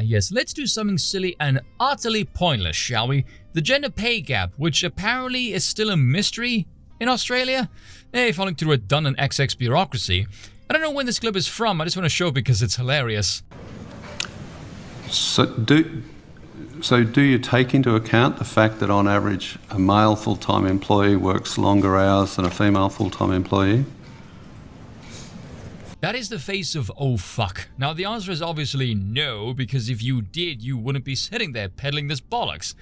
Yes, let's do something silly and utterly pointless, shall we? The gender pay gap, which apparently is still a mystery in Australia. Hey, falling through redundant XX bureaucracy. I don't know when this clip is from, I just want to show it because it's hilarious. So do you take into account the fact that on average a male full-time employee works longer hours than a female full-time employee? That is the face of oh fuck. Now the answer is obviously no, because if you did, you wouldn't be sitting there peddling this bollocks.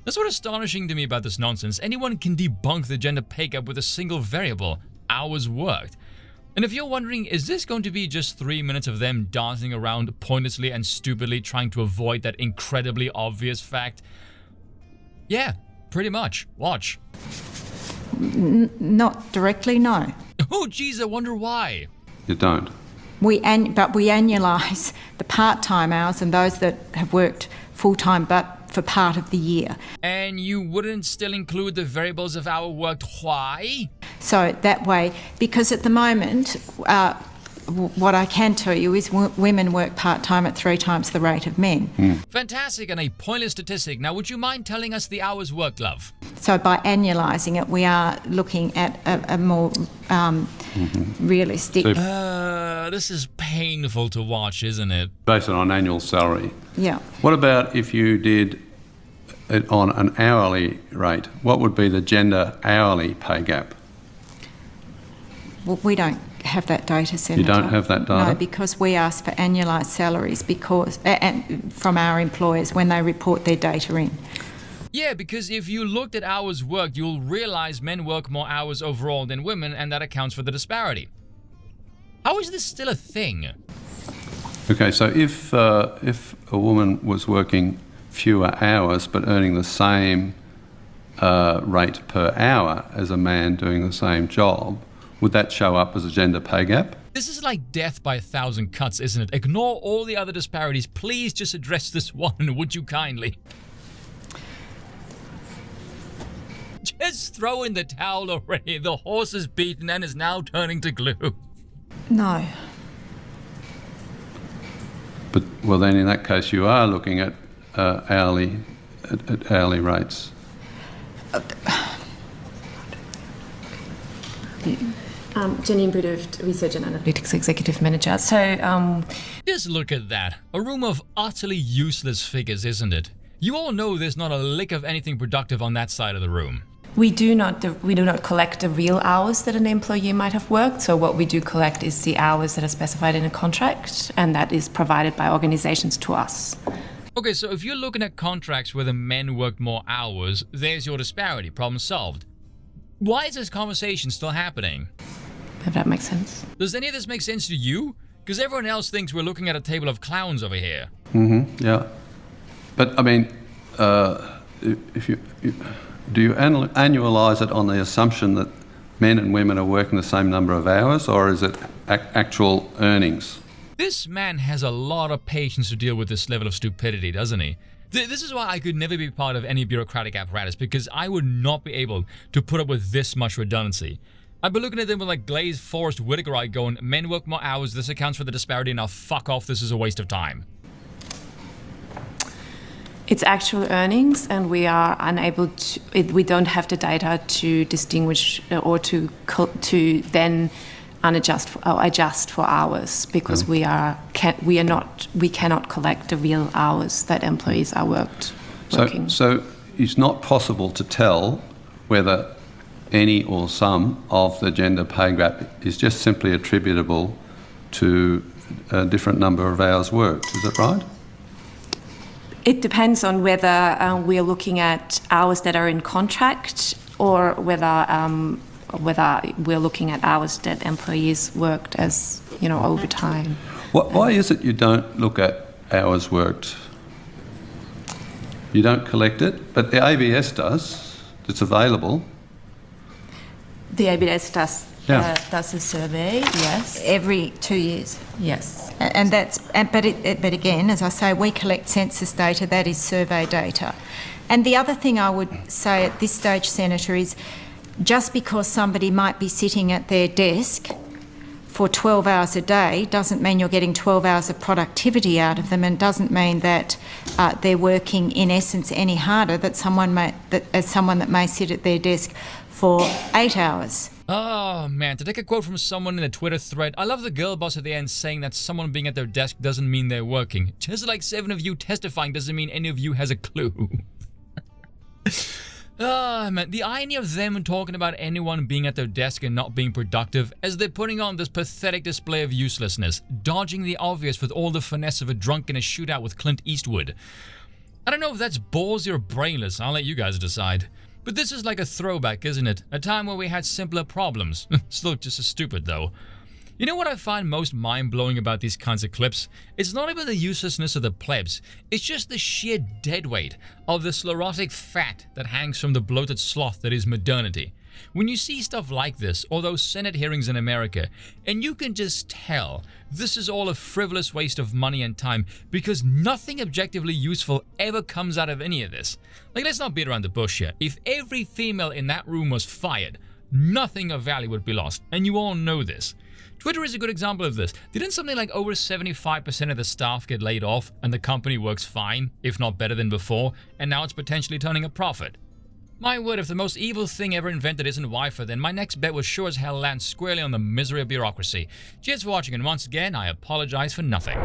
That's what's astonishing to me about this nonsense. Anyone can debunk the gender pay gap with a single variable, hours worked. And if you're wondering, is this going to be just 3 minutes of them dancing around pointlessly and stupidly trying to avoid that incredibly obvious fact? Yeah, pretty much. Watch. Not directly, no. Oh geez, I wonder why. You don't? But we annualise the part-time hours and those that have worked full-time but for part of the year. And you wouldn't still include the variables of hour worked? Why? So that way, because at the moment, what I can tell you is women work part-time at 3 times the rate of men. Fantastic, and a pointless statistic. Now, would you mind telling us the hours worked, love? So by annualising it, we are looking at a more realistic... This is painful to watch, isn't it? Based on annual salary. Yeah. What about if you did it on an hourly rate? What would be the gender hourly pay gap? Well, we don't have that data, Senator. You don't have that data? No, because we ask for annualised salaries from our employers when they report their data in. Yeah, because if you looked at hours worked, you'll realise men work more hours overall than women, and that accounts for the disparity. How is this still a thing? Okay, so if a woman was working fewer hours but earning the same rate per hour as a man doing the same job, would that show up as a gender pay gap? This is like death by 1,000 cuts, isn't it? Ignore all the other disparities. Please just address this one, would you kindly? Just throw in the towel already. The horse is beaten and is now turning to glue. No. But, well, then in that case you are looking at hourly rates. Janine Budoft, Research and Analytics Executive Manager. So, just look at that. A room of utterly useless figures, isn't it? You all know there's not a lick of anything productive on that side of the room. we do not collect the real hours that an employee might have worked. So what we do collect is the hours that are specified in a contract, and that is provided by organizations to us. Okay, so if you're looking at contracts where the men worked more hours, there's your disparity. Problem solved. Why is this conversation still happening? If that makes sense. Does any of this make sense to you? Because everyone else thinks we're looking at a table of clowns over here. Mm-hmm, yeah. But, I mean, do you annualise it on the assumption that men and women are working the same number of hours, or is it actual earnings? This man has a lot of patience to deal with this level of stupidity, doesn't he? This is why I could never be part of any bureaucratic apparatus, because I would not be able to put up with this much redundancy. I'd be looking at them with like glazed Forrest Whitaker eye going, men work more hours, this accounts for the disparity, now fuck off, this is a waste of time. It's actual earnings, and we are unable to, we don't have the data to distinguish or to then adjust for hours, because we cannot collect the real hours that employees are working. So it's not possible to tell whether any or some of the gender pay gap is just simply attributable to a different number of hours worked. Is that right? It depends on whether we're looking at hours that are in contract, or whether we're looking at hours that employees worked as, overtime. Why is it you don't look at hours worked? You don't collect it, but the ABS does. It's available. The ABS does a survey, yes. Every 2 years. Yes. But again, as I say, we collect census data, that is survey data. And the other thing I would say at this stage, Senator, is just because somebody might be sitting at their desk for 12 hours a day doesn't mean you're getting 12 hours of productivity out of them, and doesn't mean that they're working in essence any harder than someone that may sit at their desk for 8 hours. Oh man, to take a quote from someone in a Twitter thread, I love the girl boss at the end saying that someone being at their desk doesn't mean they're working. Just like 7 of you testifying doesn't mean any of you has a clue. Man, the irony of them talking about anyone being at their desk and not being productive as they're putting on this pathetic display of uselessness, dodging the obvious with all the finesse of a drunk in a shootout with Clint Eastwood. I don't know if that's ballsy or brainless, I'll let you guys decide. But this is like a throwback, isn't it? A time where we had simpler problems. Still just as stupid though. You know what I find most mind-blowing about these kinds of clips? It's not even the uselessness of the plebs, it's just the sheer deadweight of the sclerotic fat that hangs from the bloated sloth that is modernity. When you see stuff like this, or those Senate hearings in America, and you can just tell this is all a frivolous waste of money and time because nothing objectively useful ever comes out of any of this. Like, let's not beat around the bush here. If every female in that room was fired, nothing of value would be lost, and you all know this. Twitter is a good example of this. Didn't something like over 75% of the staff get laid off and the company works fine, if not better than before, and now it's potentially turning a profit? My word, if the most evil thing ever invented isn't Wi-Fi, then my next bet will sure as hell land squarely on the misery of bureaucracy. Cheers for watching, and once again, I apologize for nothing.